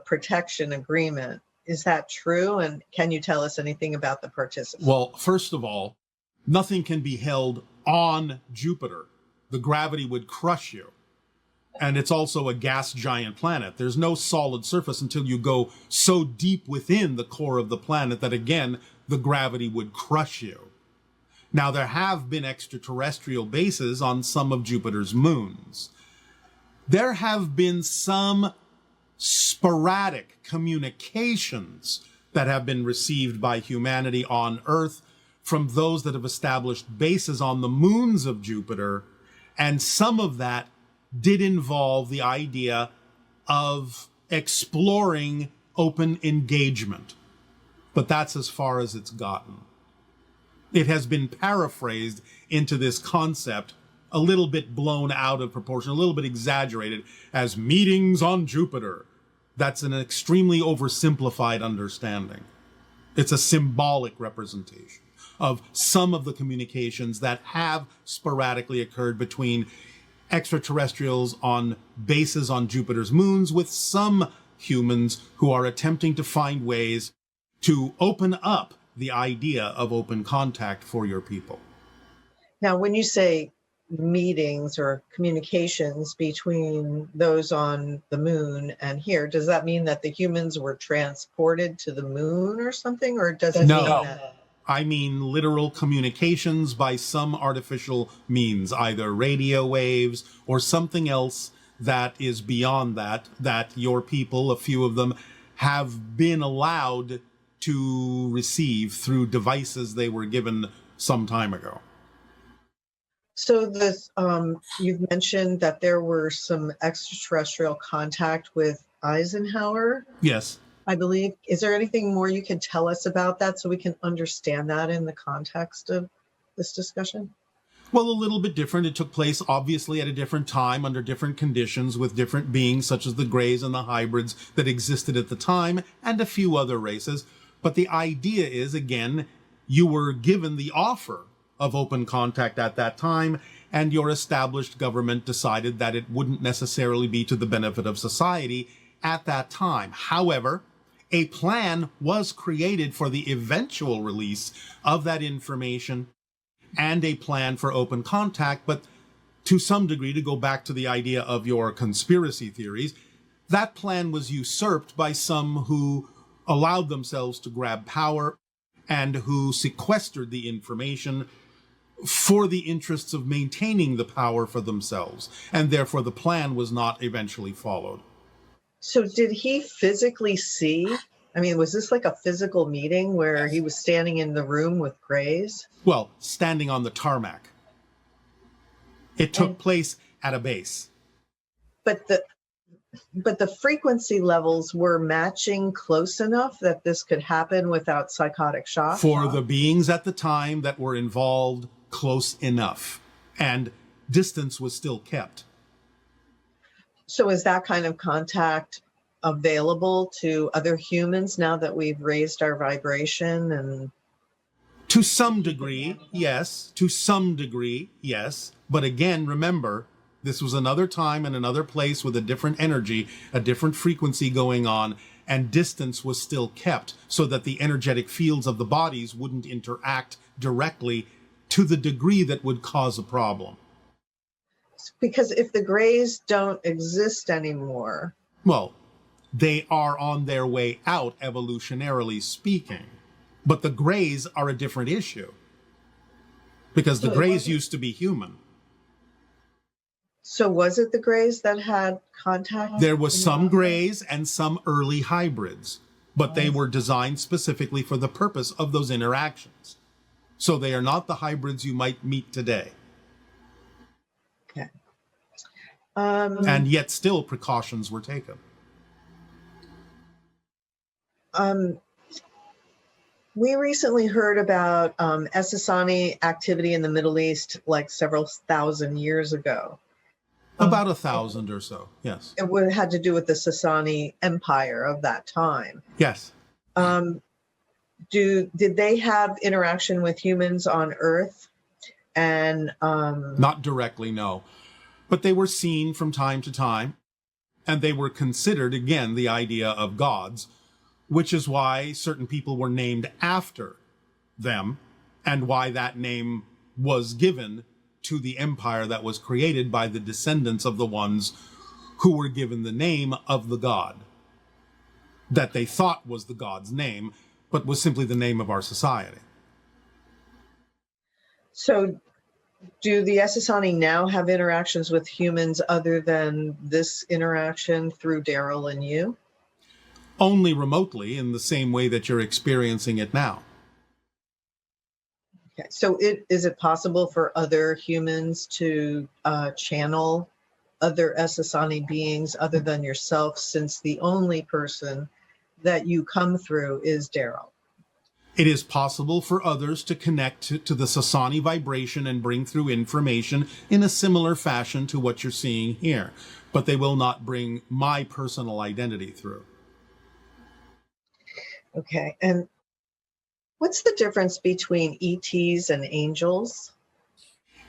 protection agreement. Is that true? And can you tell us anything about the participants? Well, first of all, nothing can be held on Jupiter. The gravity would crush you. And it's also a gas giant planet. There's no solid surface until you go so deep within the core of the planet that, again, the gravity would crush you. Now, there have been extraterrestrial bases on some of Jupiter's moons. There have been some sporadic communications that have been received by humanity on Earth from those that have established bases on the moons of Jupiter, and some of that did involve the idea of exploring open engagement. But that's as far as it's gotten. It has been paraphrased into this concept, a little bit blown out of proportion, a little bit exaggerated, as meetings on Jupiter. That's an extremely oversimplified understanding. It's a symbolic representation of some of the communications that have sporadically occurred between extraterrestrials on bases on Jupiter's moons with some humans who are attempting to find ways to open up the idea of open contact for your people. Now, when you say meetings or communications between those on the moon and here, does that mean that the humans were transported to the moon or something? Or does it mean that? I mean literal communications by some artificial means, either radio waves or something else that is beyond that, that your people, a few of them, have been allowed to receive through devices they were given some time ago. So this, you've mentioned that there were some extraterrestrial contact with Eisenhower. Yes. I believe. Is there anything more you can tell us about that so we can understand that in the context of this discussion? Well, a little bit different. It took place obviously at a different time, under different conditions, with different beings such as the Greys and the hybrids that existed at the time, and a few other races. But the idea is, again, you were given the offer of open contact at that time, and your established government decided that it wouldn't necessarily be to the benefit of society at that time. However, a plan was created for the eventual release of that information and a plan for open contact, but to some degree, to go back to the idea of your conspiracy theories, that plan was usurped by some who allowed themselves to grab power and who sequestered the information for the interests of maintaining the power for themselves, and therefore the plan was not eventually followed. So did he physically see? I mean, was this like a physical meeting where he was standing in the room with Greys? Well, standing on the tarmac. It took place at a base. But the frequency levels were matching close enough that this could happen without psychotic shock? For the beings at the time that were involved, close enough. And distance was still kept. So is that kind of contact available to other humans now that we've raised our vibration? And to some degree, yes. To some degree, yes. But again, remember, this was another time and another place with a different energy, a different frequency going on, and distance was still kept so that the energetic fields of the bodies wouldn't interact directly to the degree that would cause a problem. Because if the Greys don't exist anymore... Well, they are on their way out, evolutionarily speaking. But the Greys are a different issue. Because the Greys used to be human. So was it the Greys that had contact? There was some Greys and some early hybrids. But they were designed specifically for the purpose of those interactions. So they are not the hybrids you might meet today. Okay. And yet still precautions were taken. We recently heard about Essassani activity in the Middle East like several thousand years ago. About 1,000 or so, yes. It had to do with the Sasani Empire of that time. Yes. Did they have interaction with humans on Earth? And not directly, no. But they were seen from time to time, and they were considered, again, the idea of gods, which is why certain people were named after them, and why that name was given to the empire that was created by the descendants of the ones who were given the name of the god that they thought was the god's name, but was simply the name of our society. So do the Essassani now have interactions with humans other than this interaction through Darryl and you? Only remotely, in the same way that you're experiencing it now. Okay. So is it possible for other humans to channel other Essassani beings other than yourself, since the only person that you come through is Darryl? It is possible for others to connect to the Sasani vibration and bring through information in a similar fashion to what you're seeing here, but they will not bring my personal identity through. Okay, and what's the difference between ETs and angels?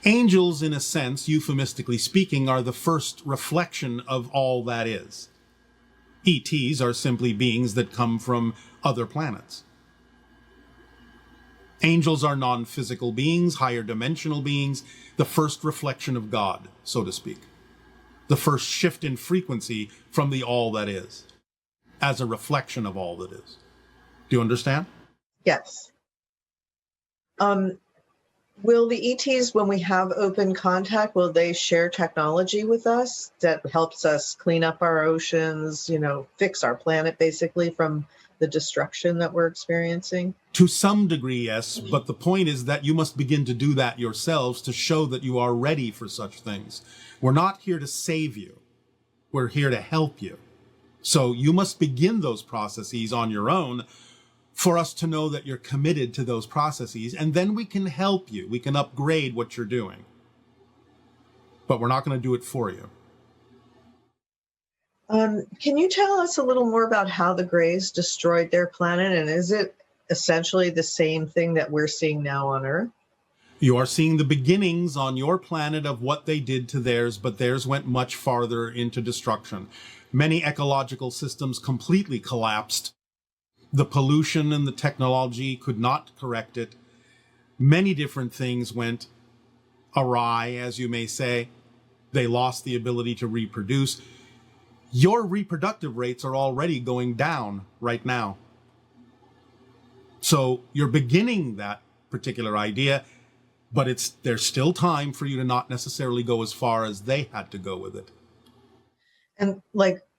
Angels, in a sense, euphemistically speaking, are the first reflection of all that is. ETs are simply beings that come from other planets. Angels are non-physical beings, higher dimensional beings, the first reflection of God, so to speak. The first shift in frequency from the all that is, as a reflection of all that is. Do you understand? Yes. Will the ETs, when we have open contact, will they share technology with us that helps us clean up our oceans, fix our planet basically from the destruction that we're experiencing? To some degree, yes, but the point is that you must begin to do that yourselves to show that you are ready for such things. We're not here to save you. We're here to help you. So you must begin those processes on your own for us to know that you're committed to those processes, and then we can help you. We can upgrade what you're doing. But we're not going to do it for you. Can you tell us a little more about how the Greys destroyed their planet, and is it essentially the same thing that we're seeing now on Earth? You are seeing the beginnings on your planet of what they did to theirs, but theirs went much farther into destruction. Many ecological systems completely collapsed. The pollution and the technology could not correct it. Many different things went awry, as you may say. They lost the ability to reproduce. Your reproductive rates are already going down right now. So you're beginning that particular idea, but there's still time for you to not necessarily go as far as they had to go with it. And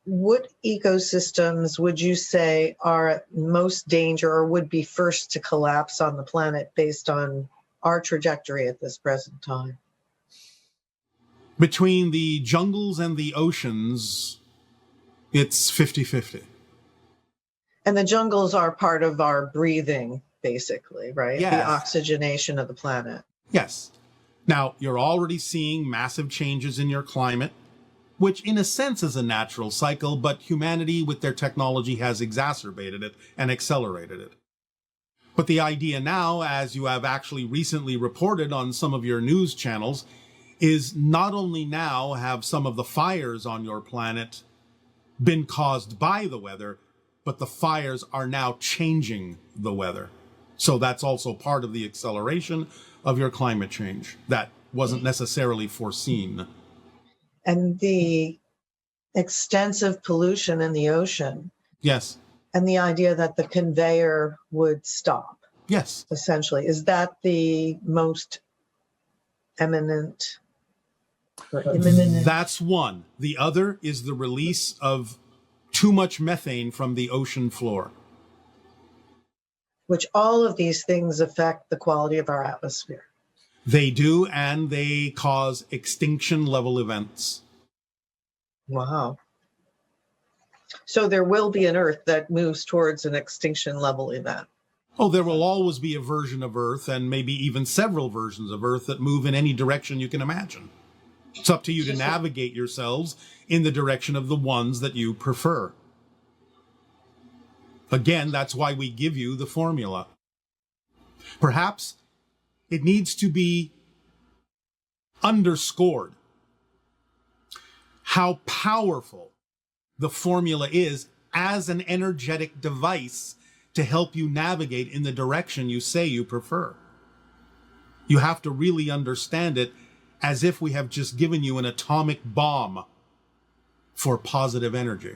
what ecosystems would you say are at most danger or would be first to collapse on the planet based on our trajectory at this present time? Between the jungles and the oceans, it's 50-50. And the jungles are part of our breathing, basically, right? Yes. The oxygenation of the planet. Yes. Now, you're already seeing massive changes in your climate, which in a sense is a natural cycle, but humanity with their technology has exacerbated it and accelerated it. But the idea now, as you have actually recently reported on some of your news channels, is not only now have some of the fires on your planet been caused by the weather, but the fires are now changing the weather. So that's also part of the acceleration of your climate change that wasn't necessarily foreseen. And the extensive pollution in the ocean. Yes. And the idea that the conveyor would stop. Yes. Essentially. Is that the most imminent? That's one. The other is the release of too much methane from the ocean floor. Which all of these things affect the quality of our atmosphere. They do, and they cause extinction level events. Wow. So there will be an Earth that moves towards an extinction level event. Oh, there will always be a version of Earth, and maybe even several versions of Earth, that move in any direction you can imagine. It's up to you to navigate yourselves in the direction of the ones that you prefer. Again, that's why we give you the formula. Perhaps it needs to be underscored how powerful the formula is as an energetic device to help you navigate in the direction you say you prefer. You have to really understand it as if we have just given you an atomic bomb for positive energy.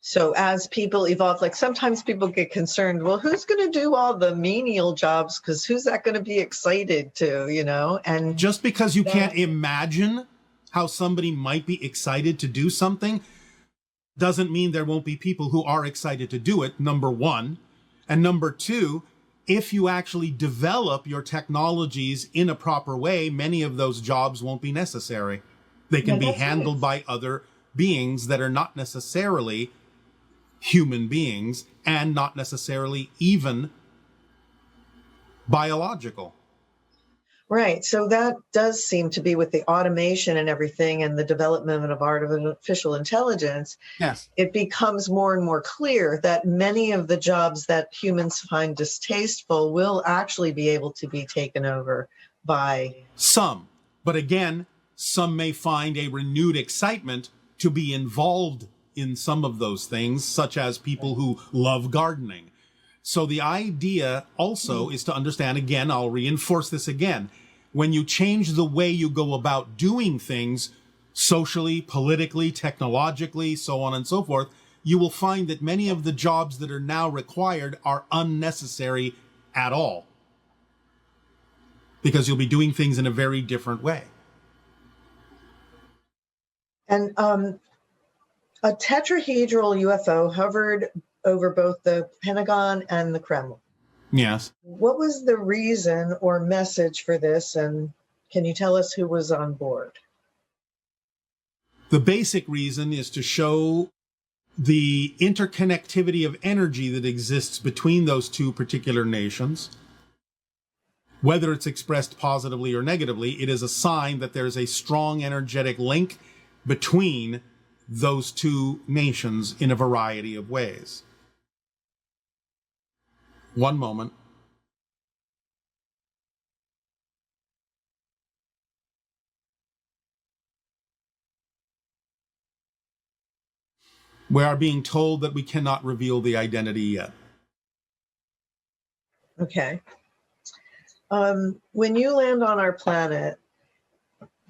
So as people evolve, like sometimes people get concerned, well, who's going to do all the menial jobs? Because who's that going to be excited to, And just because you can't imagine how somebody might be excited to do something doesn't mean there won't be people who are excited to do it, number one. And number two, if you actually develop your technologies in a proper way, many of those jobs won't be necessary. They can be handled by other beings that are not necessarily human beings and not necessarily even biological. Right. So that does seem to be with the automation and everything and the development of artificial intelligence. Yes. It becomes more and more clear that many of the jobs that humans find distasteful will actually be able to be taken over by some. But again, some may find a renewed excitement to be involved in some of those things, such as people who love gardening. So the idea also is to understand, again, I'll reinforce this again, when you change the way you go about doing things socially, politically, technologically, so on and so forth, you will find that many of the jobs that are now required are unnecessary at all. Because you'll be doing things in a very different way. And a tetrahedral UFO hovered over both the Pentagon and the Kremlin. Yes. What was the reason or message for this? And can you tell us who was on board? The basic reason is to show the interconnectivity of energy that exists between those two particular nations. Whether it's expressed positively or negatively, it is a sign that there's a strong energetic link between those two nations in a variety of ways. One moment. We are being told that we cannot reveal the identity yet. Okay. When you land on our planet,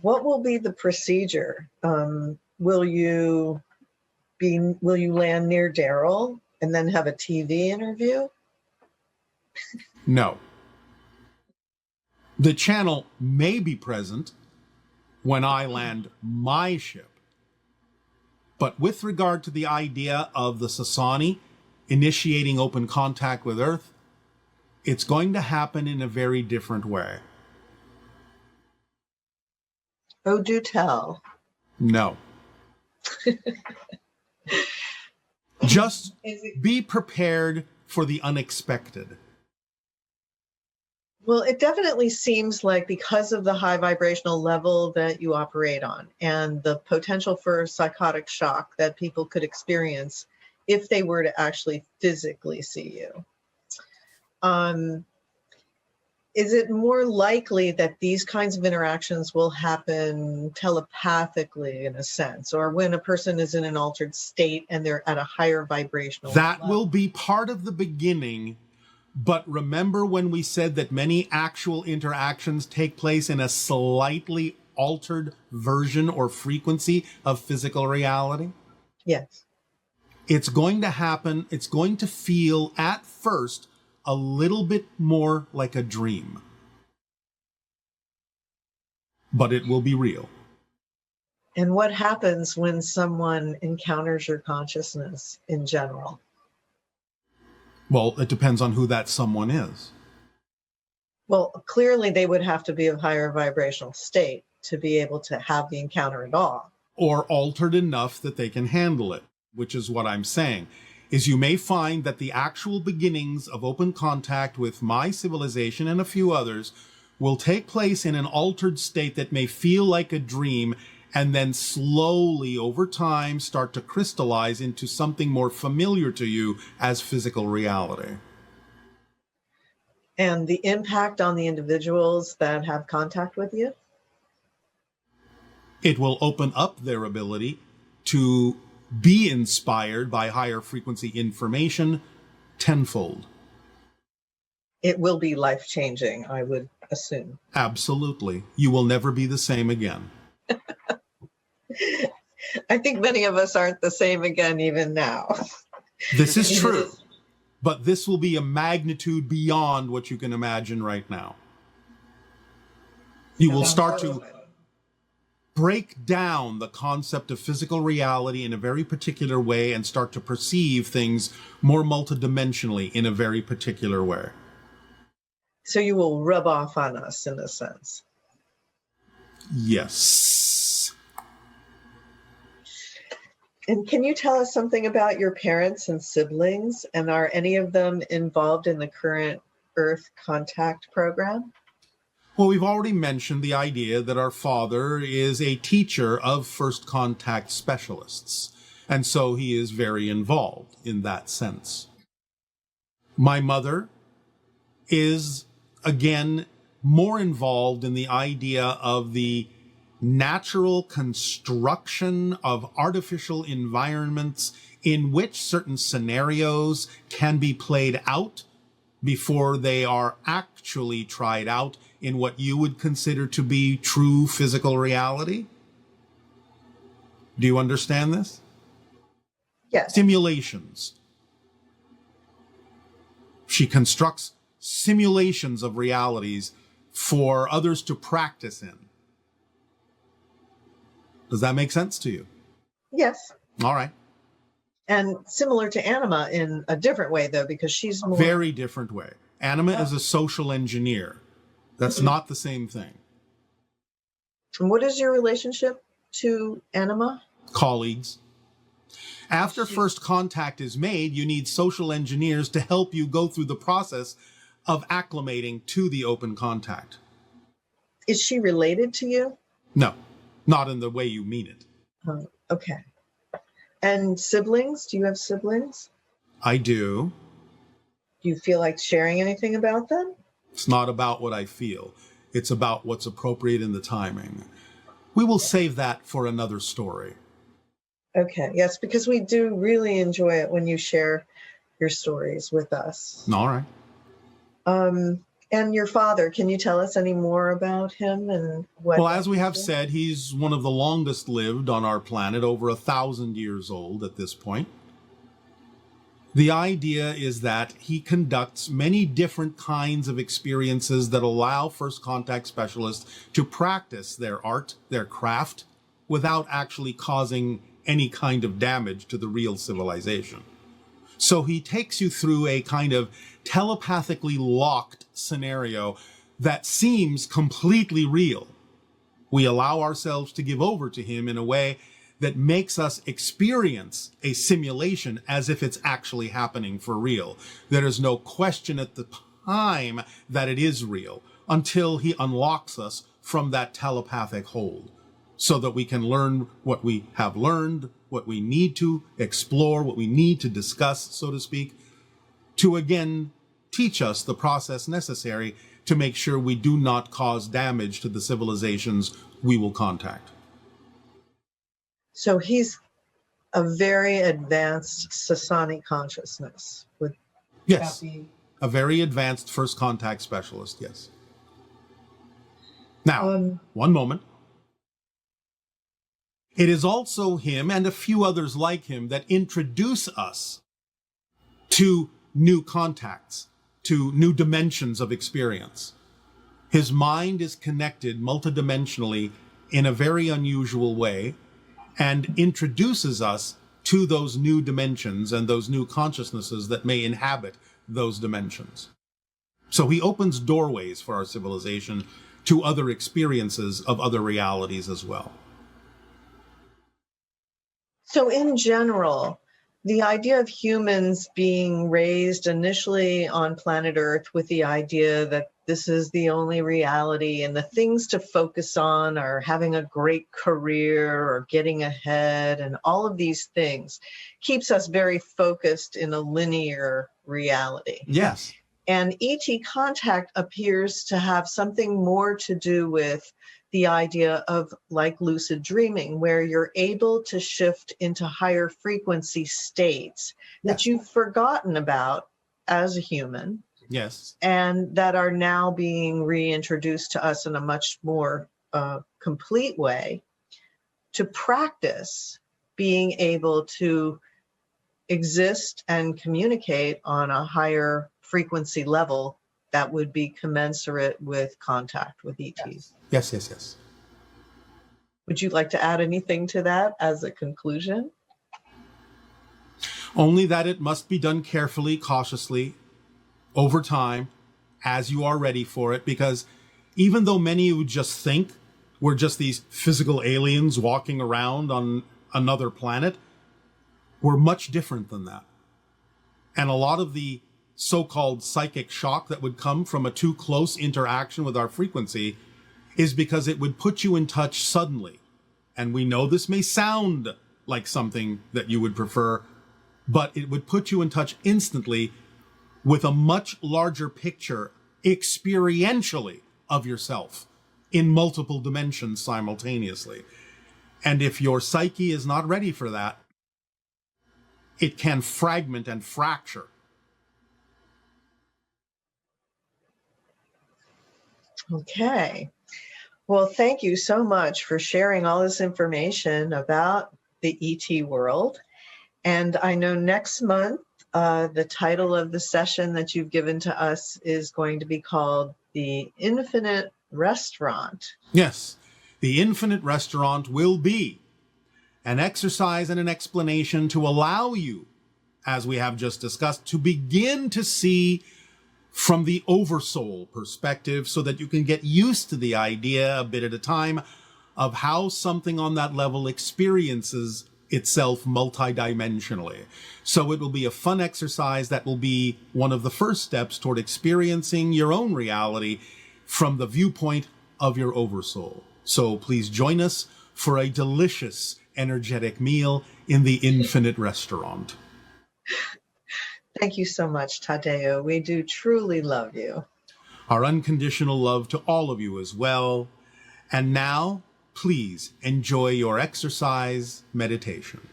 what will be the procedure? Will you land near Darryl and then have a TV interview? No. The channel may be present when I land my ship. But with regard to the idea of the Sasani initiating open contact with Earth, it's going to happen in a very different way. Oh, do tell. No. Just be prepared for the unexpected. Well, it definitely seems like because of the high vibrational level that you operate on and the potential for psychotic shock that people could experience if they were to actually physically see you. Is it more likely that these kinds of interactions will happen telepathically in a sense, or when a person is in an altered state and they're at a higher vibrational level? That will be part of the beginning. But remember when we said that many actual interactions take place in a slightly altered version or frequency of physical reality? Yes. It's going to happen. It's going to feel at first a little bit more like a dream. But it will be real. And what happens when someone encounters your consciousness in general? Well, it depends on who that someone is. Well, clearly they would have to be of higher vibrational state to be able to have the encounter at all. Or altered enough that they can handle it, which is what I'm saying, is you may find that the actual beginnings of open contact with my civilization and a few others will take place in an altered state that may feel like a dream, and then slowly over time start to crystallize into something more familiar to you as physical reality. And the impact on the individuals that have contact with you? It will open up their ability to be inspired by higher frequency information tenfold. It will be life-changing, I would assume. Absolutely. You will never be the same again. I think many of us aren't the same again even now. This is true. But this will be a magnitude beyond what you can imagine right now. You will start to break down the concept of physical reality in a very particular way and start to perceive things more multidimensionally in a very particular way. So you will rub off on us in a sense. Yes. And can you tell us something about your parents and siblings? And are any of them involved in the current Earth Contact program? Well, we've already mentioned the idea that our father is a teacher of first contact specialists, and so he is very involved in that sense. My mother is, again, more involved in the idea of the natural construction of artificial environments in which certain scenarios can be played out before they are actually tried out in what you would consider to be true physical reality. Do you understand this? Yes. Simulations. She constructs simulations of realities for others to practice in. Does that make sense to you? Yes. All right. And similar to Anima in a different way, though, because she's more... Very different way. Anima is a social engineer. That's not the same thing. And what is your relationship to Anima? Colleagues. After first contact is made, you need social engineers to help you go through the process of acclimating to the open contact. Is she related to you? No, not in the way you mean it. Oh, okay. And siblings? Do you have siblings? I do. Do you feel like sharing anything about them? It's not about what I feel. It's about what's appropriate in the timing. We will save that for another story. Okay, yes, because we do really enjoy it when you share your stories with us. All right. And your father, can you tell us any more about him and what? Well, as we have said, he's one of the longest lived on our planet, over 1,000 years old at this point. The idea is that he conducts many different kinds of experiences that allow first contact specialists to practice their art, their craft, without actually causing any kind of damage to the real civilization. So he takes you through a kind of telepathically locked scenario that seems completely real. We allow ourselves to give over to him in a way that makes us experience a simulation as if it's actually happening for real. There is no question at the time that it is real until he unlocks us from that telepathic hold, so that we can learn what we have learned, what we need to explore, what we need to discuss, so to speak, to again teach us the process necessary to make sure we do not cause damage to the civilizations we will contact. So he's a very advanced Sasani consciousness. Yes, a very advanced first contact specialist, yes. Now, one moment. It is also him and a few others like him that introduce us to new contacts, to new dimensions of experience. His mind is connected multidimensionally in a very unusual way and introduces us to those new dimensions and those new consciousnesses that may inhabit those dimensions. So he opens doorways for our civilization to other experiences of other realities as well. So in general, the idea of humans being raised initially on planet Earth with the idea that this is the only reality and the things to focus on are having a great career or getting ahead, and all of these things keeps us very focused in a linear reality. Yes. And ET contact appears to have something more to do with the idea of like lucid dreaming, where you're able to shift into higher frequency states that you've forgotten about as a human. Yes. And that are now being reintroduced to us in a much more complete way to practice being able to exist and communicate on a higher frequency level that would be commensurate with contact with ETs. Yes, yes, yes. Would you like to add anything to that as a conclusion? Only that it must be done carefully, cautiously, over time, as you are ready for it, because even though many would just think we're just these physical aliens walking around on another planet, we're much different than that. And a lot of the so-called psychic shock that would come from a too close interaction with our frequency is because it would put you in touch suddenly. And we know this may sound like something that you would prefer, but it would put you in touch instantly with a much larger picture experientially of yourself in multiple dimensions simultaneously. And if your psyche is not ready for that, it can fragment and fracture. Okay. Well, thank you so much for sharing all this information about the ET world. And I know next month, the title of the session that you've given to us is going to be called The Infinite Restaurant. Yes, the Infinite Restaurant will be an exercise and an explanation to allow you, as we have just discussed, to begin to see from the oversoul perspective so that you can get used to the idea a bit at a time of how something on that level experiences itself multidimensionally. So it will be a fun exercise that will be one of the first steps toward experiencing your own reality from the viewpoint of your oversoul. So please join us for a delicious, energetic meal in the Infinite Restaurant. Thank you so much, Tadeo. We do truly love you. Our unconditional love to all of you as well. And now, please enjoy your exercise meditation.